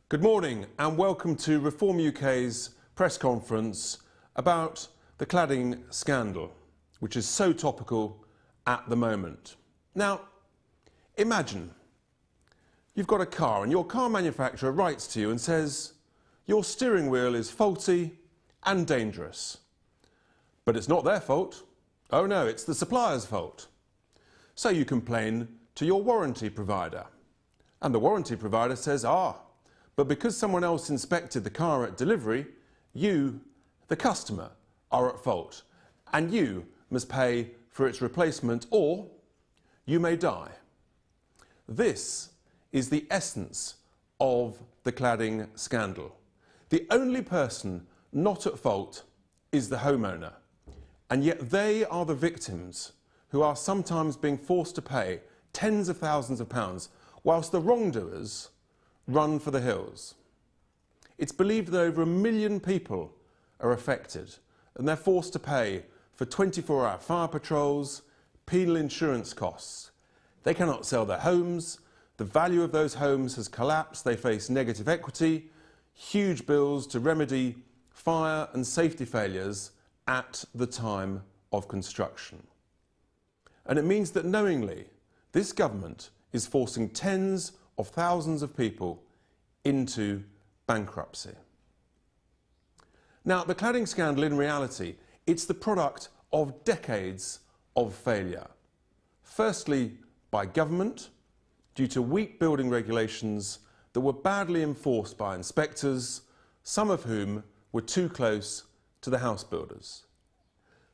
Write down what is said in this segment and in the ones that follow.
Good morning and welcome to Reform UK's press conference about the cladding scandal, which is so topical at the moment. Now, imagine you've got a car and your car manufacturer writes to you and says your steering wheel is faulty and dangerous. But it's not their fault. Oh no, it's the supplier's fault. So you complain to your warranty provider. And the warranty provider says, but because someone else inspected the car at delivery, you, the customer, are at fault, and you must pay for its replacement or you may die. This is the essence of the cladding scandal. The only person not at fault is the homeowner, and yet they are the victims who are sometimes being forced to pay tens of thousands of pounds whilst the wrongdoers run for the hills. It's believed that over 1 million people are affected and they're forced to pay for 24-hour fire patrols, penal insurance costs. They cannot sell their homes, the value of those homes has collapsed, they face negative equity, huge bills to remedy fire and safety failures at the time of construction. And it means that knowingly, this government is forcing tens of thousands of people into bankruptcy. Now, the cladding scandal, in reality, it's the product of decades of failure. Firstly, by government, due to weak building regulations that were badly enforced by inspectors, some of whom were too close to the house builders.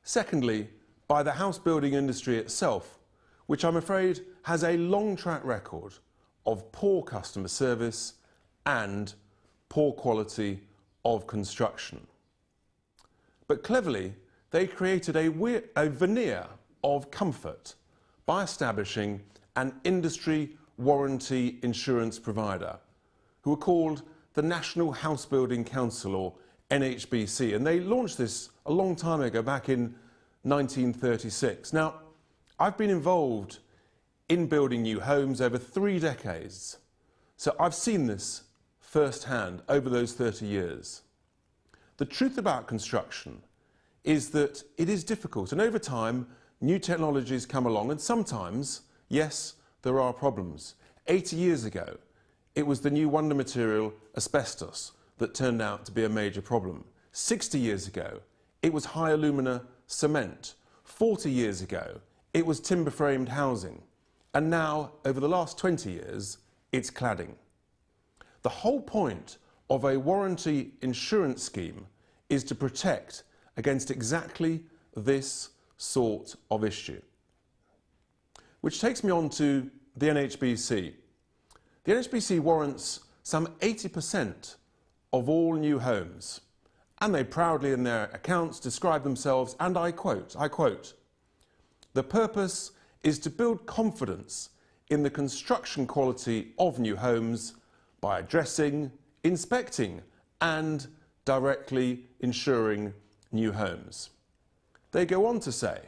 Secondly, by the house building industry itself, which I'm afraid has a long track record of poor customer service and poor quality of construction. But cleverly, they created a veneer of comfort by establishing an industry warranty insurance provider who were called the National House Building Council, or NHSBC, and they launched this a long time ago, back in 1936. Now, I've been involved in building new homes over 3 decades, so I've seen this firsthand over those 30 years. The truth about construction is that it is difficult, and over time new technologies come along, and sometimes, yes, there are problems. 80 years ago it was the new wonder material asbestos that turned out to be a major problem. 60 years ago it was high alumina cement. 40 years ago it was timber framed housing. And now, over the last 20 years, it's cladding. The whole point of a warranty insurance scheme is to protect against exactly this sort of issue. Which takes me on to the NHSBC. The NHSBC warrants some 80% of all new homes, and they proudly in their accounts describe themselves, and I quote, "The purpose is to build confidence in the construction quality of new homes by addressing, inspecting and directly insuring new homes." They go on to say,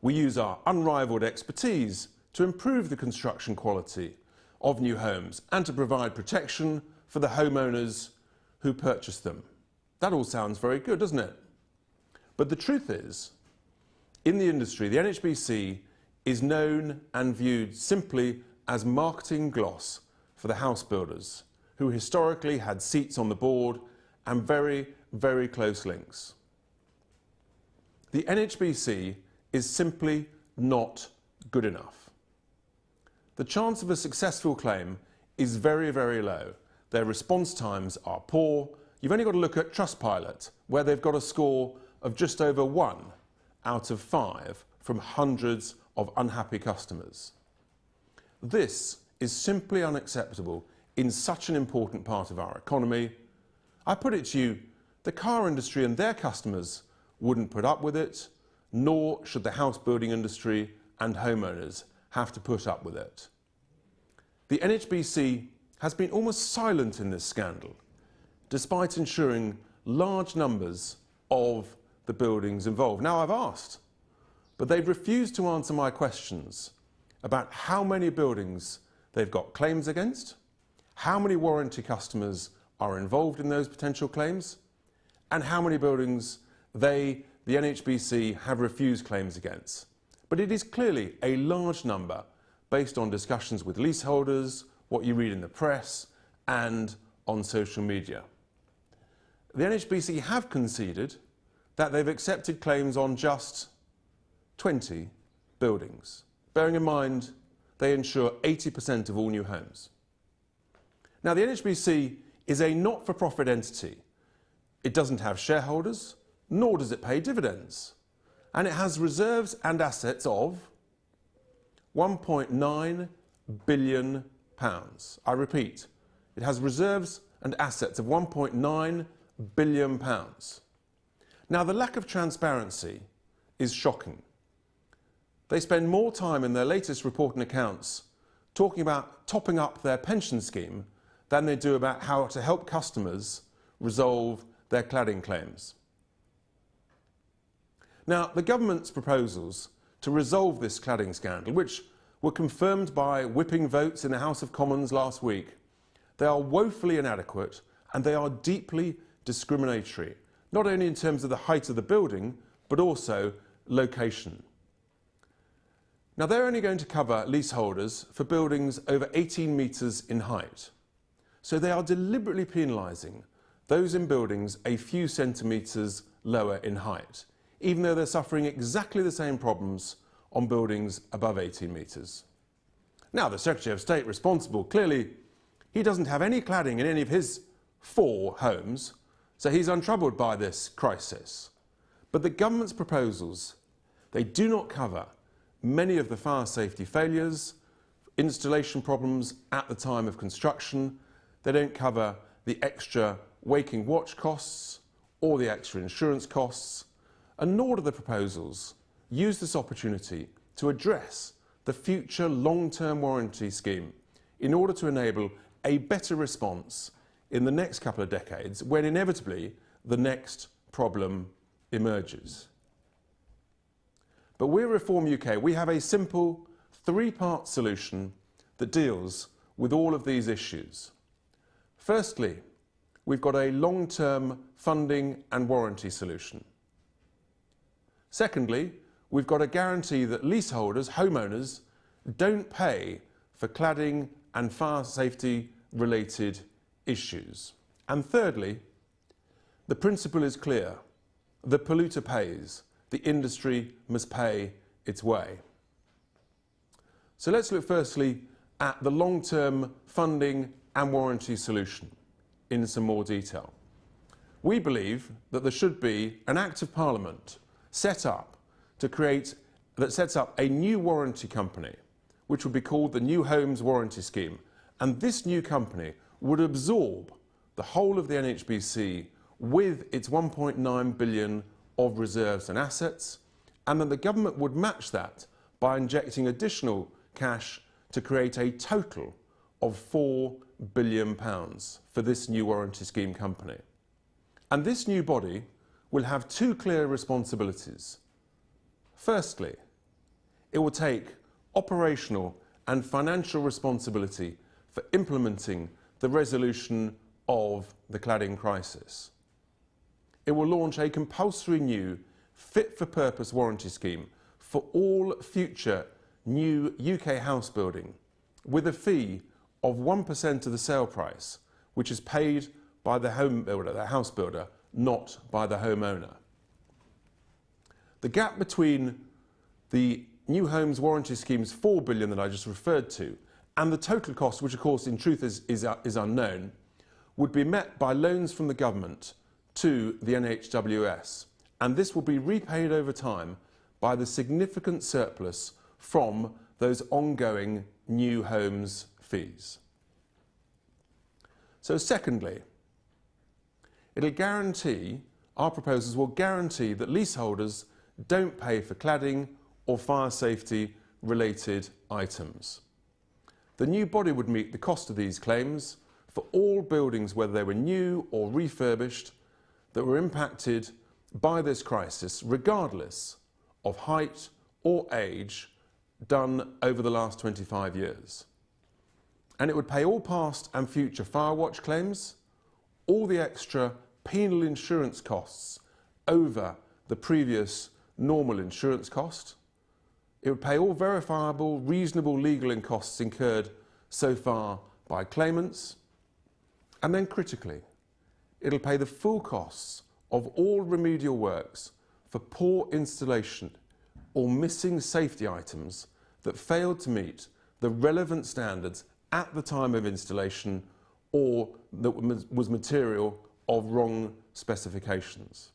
"We use our unrivalled expertise to improve the construction quality of new homes and to provide protection for the homeowners who purchase them." That all sounds very good, doesn't it? But the truth is, in the industry, the NHSBC is known and viewed simply as marketing gloss for the house builders, who historically had seats on the board and very, very close links. The NHSBC is simply not good enough. The chance of a successful claim is very, very low. Their response times are poor. You've only got to look at Trustpilot, where they've got a score of just over 1 out of 5 from hundreds of unhappy customers. This is simply unacceptable in such an important part of our economy. I put it to you, the car industry and their customers wouldn't put up with it, nor should the house building industry and homeowners have to put up with it. The NHSBC has been almost silent in this scandal, despite insuring large numbers of the buildings involved. Now, I've asked, but they've refused to answer my questions about how many buildings they've got claims against, how many warranty customers are involved in those potential claims, and how many buildings the NHSBC, have refused claims against. But it is clearly a large number based on discussions with leaseholders, what you read in the press, and on social media. The NHSBC have conceded that they've accepted claims on just 20 buildings, bearing in mind they insure 80% of all new homes. Now, the NHSBC is a not-for-profit entity. It doesn't have shareholders, nor does it pay dividends. And it has reserves and assets of £1.9 billion. I repeat, it has reserves and assets of £1.9 billion. Now, the lack of transparency is shocking. They spend more time in their latest report and accounts talking about topping up their pension scheme than they do about how to help customers resolve their cladding claims. Now, the government's proposals to resolve this cladding scandal, which were confirmed by whipping votes in the House of Commons last week, they are woefully inadequate and they are deeply discriminatory, not only in terms of the height of the building, but also location. Now, they're only going to cover leaseholders for buildings over 18 metres in height. So they are deliberately penalising those in buildings a few centimetres lower in height, even though they're suffering exactly the same problems on buildings above 18 metres. Now, the Secretary of State responsible, clearly, he doesn't have any cladding in any of his 4 homes, so he's untroubled by this crisis. But the government's proposals, they do not cover many of the fire safety failures, installation problems at the time of construction. They don't cover the extra waking watch costs or the extra insurance costs, and nor do the proposals use this opportunity to address the future long-term warranty scheme in order to enable a better response in the next couple of decades when inevitably the next problem emerges. But we're Reform UK. We have a simple 3-part solution that deals with all of these issues. Firstly, we've got a long-term funding and warranty solution. Secondly, we've got a guarantee that leaseholders, homeowners, don't pay for cladding and fire safety related issues. And thirdly, the principle is clear. The polluter pays. The industry must pay its way. So let's look firstly at the long-term funding and warranty solution in some more detail. We believe that there should be an Act of Parliament set up that sets up a new warranty company, which would be called the New Homes Warranty Scheme. And this new company would absorb the whole of the NHSBC with its 1.9 billion of reserves and assets, and then the government would match that by injecting additional cash to create a total of £4 billion for this new warranty scheme company. And this new body will have 2 clear responsibilities. Firstly, it will take operational and financial responsibility for implementing the resolution of the cladding crisis. It will launch a compulsory new fit-for-purpose warranty scheme for all future new UK house building with a fee of 1% of the sale price, which is paid by the home builder, the house builder, not by the homeowner. The gap between the New Homes Warranty Scheme's £4 billion that I just referred to and the total cost, which of course in truth is unknown, would be met by loans from the government to the NHWS, and this will be repaid over time by the significant surplus from those ongoing new homes fees. So secondly, our proposals will guarantee that leaseholders don't pay for cladding or fire safety related items. The new body would meet the cost of these claims for all buildings, whether they were new or refurbished, that were impacted by this crisis, regardless of height or age, done over the last 25 years. and it would pay all past and future fire watch claims, all the extra penal insurance costs over the previous normal insurance cost. It would pay all verifiable, reasonable legal costs incurred so far by claimants. And then critically, it'll pay the full costs of all remedial works for poor installation or missing safety items that failed to meet the relevant standards at the time of installation or that was material of wrong specifications.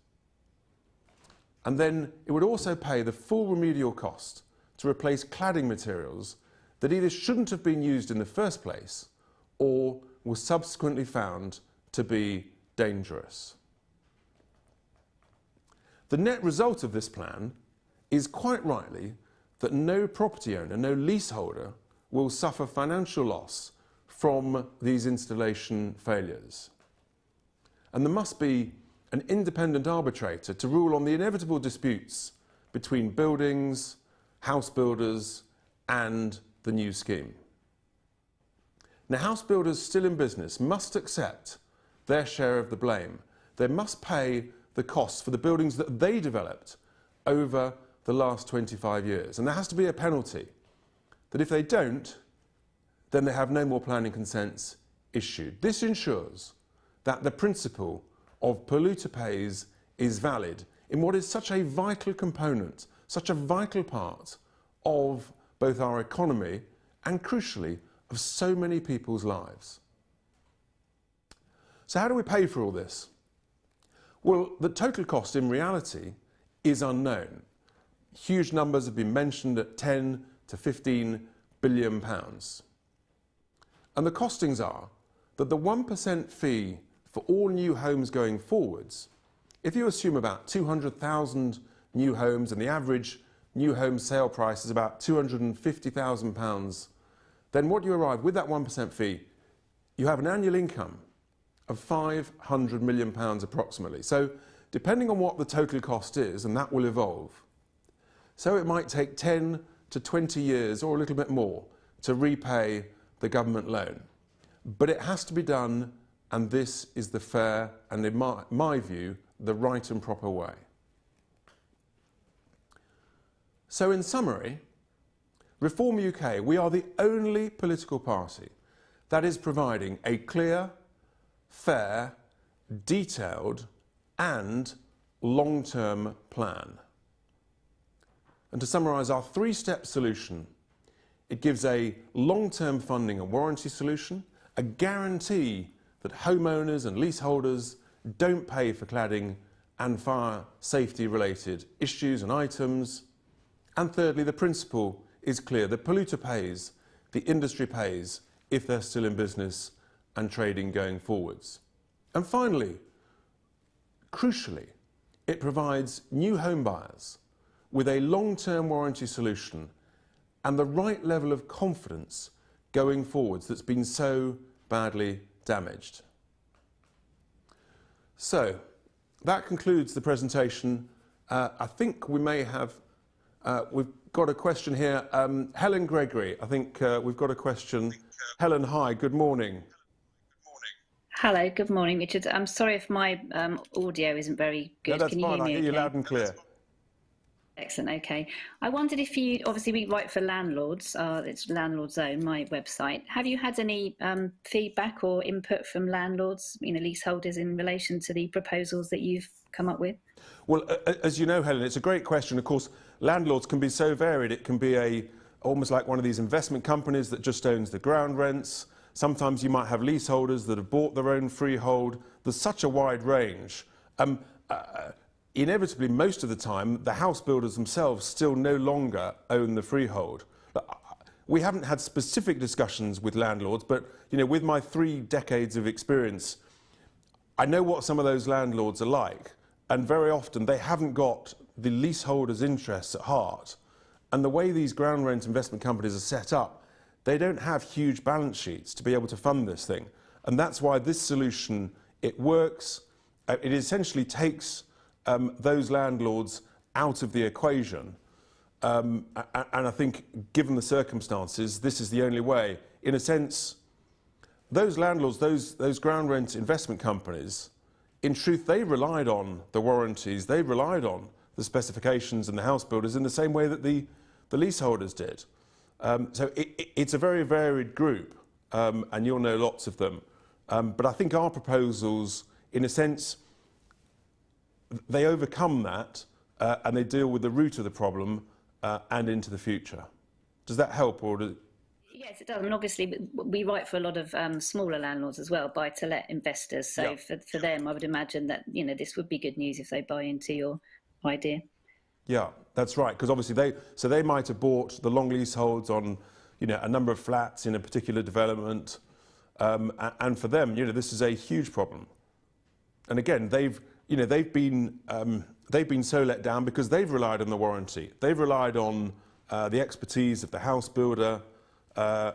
And then it would also pay the full remedial cost to replace cladding materials that either shouldn't have been used in the first place or were subsequently found to be dangerous. The net result of this plan is quite rightly that no property owner, no leaseholder will suffer financial loss from these installation failures. And there must be an independent arbitrator to rule on the inevitable disputes between buildings, house builders and the new scheme. Now, house builders still in business must accept their share of the blame. They must pay the costs for the buildings that they developed over the last 25 years. And there has to be a penalty that if they don't, then they have no more planning consents issued. This ensures that the principle of polluter pays is valid in what is such a vital component, such a vital part of both our economy and, crucially, of so many people's lives. So how do we pay for all this? Well, the total cost in reality is unknown. Huge numbers have been mentioned at 10 to 15 billion pounds. And the costings are that the 1% fee for all new homes going forwards, if you assume about 200,000 new homes and the average new home sale price is about £250,000, then what you arrive with that 1% fee, you have an annual income of £500 million approximately. So depending on what the total cost is, and that will evolve, so it might take 10 to 20 years or a little bit more to repay the government loan. But it has to be done, and this is the fair and, in my view, the right and proper way. So in summary, Reform UK, we are the only political party that is providing a clear, fair, detailed and long-term plan. And to summarise our three-step solution, it gives a long-term funding and warranty solution, a guarantee that homeowners and leaseholders don't pay for cladding and fire safety-related issues and items. And thirdly, the principle is clear. The polluter pays, the industry pays if they're still in business and trading going forwards. And finally, crucially, it provides new home buyers with a long-term warranty solution and the right level of confidence going forwards that's been so badly damaged. So that concludes the presentation. I think we may have, we've got a question here. Helen Gregory, I think we've got a question. Helen, hi, good morning. Hello, good morning, Richard. I'm sorry if my audio isn't very good. No, that's Can you fine. hear me? I hear you loud and clear. Excellent, okay. I wondered if you, obviously we write for landlords, it's Landlord Zone, my website. Have you had any feedback or input from landlords, leaseholders in relation to the proposals that you've come up with? Well, as you know, Helen, it's a great question. Of course, landlords can be so varied. It can be almost like one of these investment companies that just owns the ground rents. Sometimes you might have leaseholders that have bought their own freehold. There's such a wide range. Inevitably, most of the time, the house builders themselves still no longer own the freehold. We haven't had specific discussions with landlords, but with my 3 decades of experience, I know what some of those landlords are like, and very often they haven't got the leaseholders' interests at heart. And the way these ground rent investment companies are set up, they don't have huge balance sheets to be able to fund this thing. And that's why this solution, it works. It essentially takes those landlords out of the equation. And I think, given the circumstances, this is the only way. In a sense, those landlords, those ground rent investment companies, in truth, they relied on the warranties, they relied on the specifications and the house builders in the same way that the leaseholders did. So it's a very varied group, and you'll know lots of them. But I think our proposals, in a sense, they overcome that and they deal with the root of the problem and into the future. Does that help, or does... Yes, it does. I mean, obviously, we write for a lot of smaller landlords as well, buy-to-let investors. So Yeah. for them, I would imagine that, you know, this would be good news if they buy into your idea. Yeah, that's right. Because obviously they might have bought the long leaseholds on, you know, a number of flats in a particular development, and for them, you know, this is a huge problem. And again, they've been so let down because they've relied on the warranty. They've relied on the expertise of the house builder.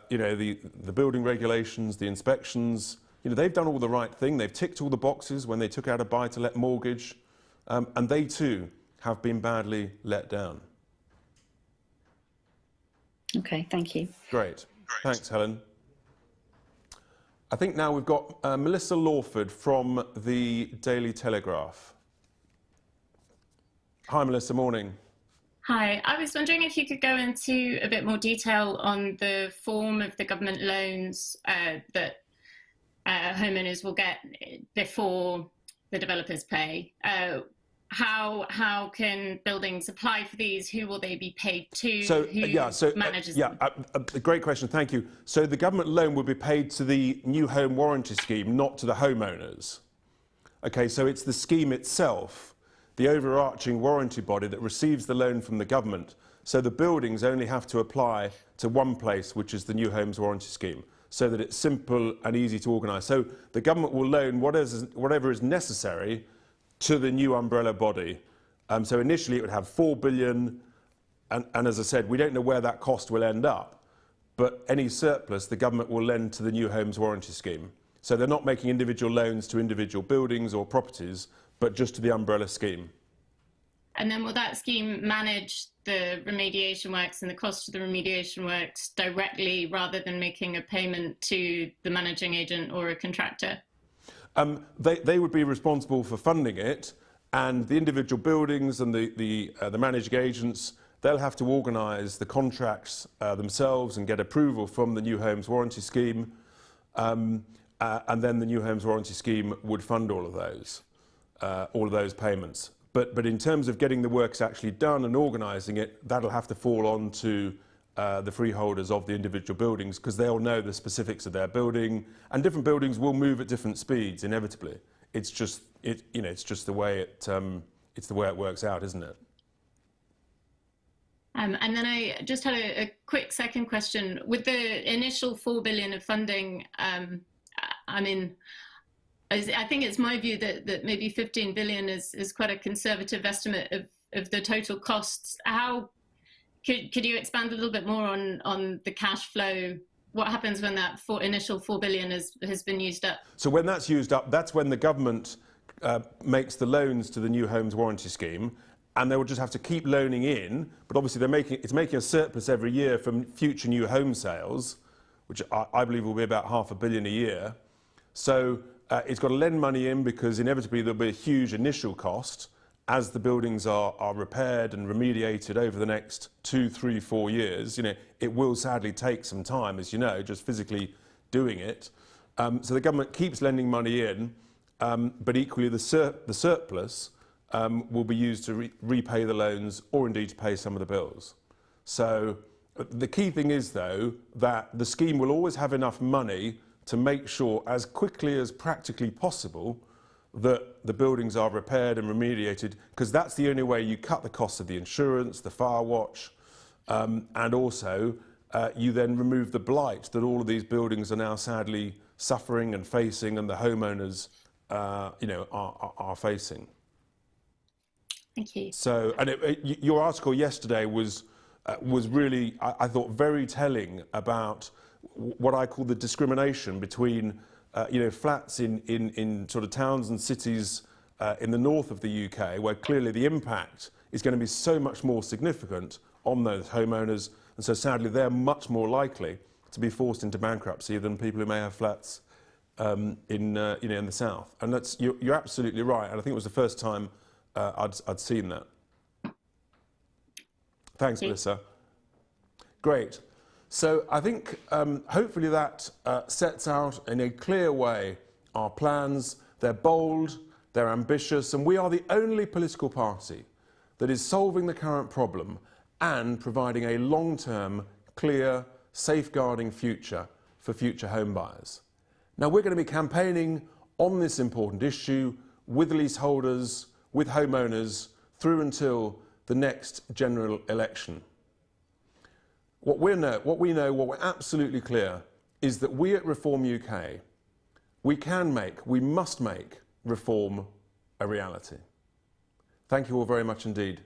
You know, the building regulations, the inspections, you know, they've done all the right thing. They've ticked all the boxes when they took out a buy-to-let mortgage, and they too have been badly let down. Okay, thank you. Great. Thanks, Helen. I think now we've got Melissa Lawford from the Daily Telegraph. Hi, Melissa, morning. Hi, I was wondering if you could go into a bit more detail on the form of the government loans that homeowners will get before the developers pay. How can buildings apply for these? Who will they be paid to? Who manages them? A great question, thank you. So the government loan will be paid to the new home warranty scheme, not to the homeowners. Okay, so it's the scheme itself, the overarching warranty body that receives the loan from the government. So the buildings only have to apply to one place, which is the new homes warranty scheme, so that it's simple and easy to organise. So the government will loan whatever is necessary to the new umbrella body. So initially it would have 4 billion, and as I said, we don't know where that cost will end up, but any surplus the government will lend to the new homes warranty scheme. So they're not making individual loans to individual buildings or properties, but just to the umbrella scheme. And then will that scheme manage the remediation works and the cost of the remediation works directly rather than making a payment to the managing agent or a contractor? They would be responsible for funding it, and the individual buildings and the managing agents, they'll have to organise the contracts themselves and get approval from the new homes warranty scheme, and then the new homes warranty scheme would fund all of those payments. But in terms of getting the works actually done and organising it, that'll have to fall on to the freeholders of the individual buildings, because they'll know the specifics of their building, and different buildings will move at different speeds inevitably. It's just the way it works out, isn't it? And then I just had a quick second question. With the initial 4 billion of funding, I mean, I think it's my view that maybe 15 billion is quite a conservative estimate of the total costs. How could you expand a little bit more on the cash flow? What happens when that initial 4 billion has been used up? So when that's used up, that's when the government makes the loans to the new homes warranty scheme, and they will just have to keep loaning in. But obviously, it's making a surplus every year from future new home sales, which I believe will be about £500 million a year. So it's got to lend money in, because inevitably there'll be a huge initial cost as the buildings are repaired and remediated over the next 2, 3, 4 years. You know, it will sadly take some time, as you know, just physically doing it. So the government keeps lending money in, but equally the surplus will be used to repay the loans, or indeed to pay some of the bills. So the key thing is, though, that the scheme will always have enough money to make sure, as quickly as practically possible, that the buildings are repaired and remediated, because that's the only way you cut the cost of the insurance, the fire watch, and also you then remove the blight that all of these buildings are now sadly suffering and facing, and the homeowners are facing. Thank you. So, and your article yesterday was really, I thought, very telling about what I call the discrimination between flats in sort of towns and cities in the north of the UK, where clearly the impact is going to be so much more significant on those homeowners, and so sadly they're much more likely to be forced into bankruptcy than people who may have flats in the south. And you're absolutely right. And I think it was the first time I'd seen that. Thanks, Melissa. Great. So I think hopefully that sets out in a clear way our plans. They're bold, they're ambitious, and we are the only political party that is solving the current problem and providing a long-term, clear, safeguarding future for future home buyers. Now, we're going to be campaigning on this important issue with leaseholders, with homeowners, through until the next general election. What we're absolutely clear is that we at Reform UK, we must make reform a reality. Thank you all very much indeed.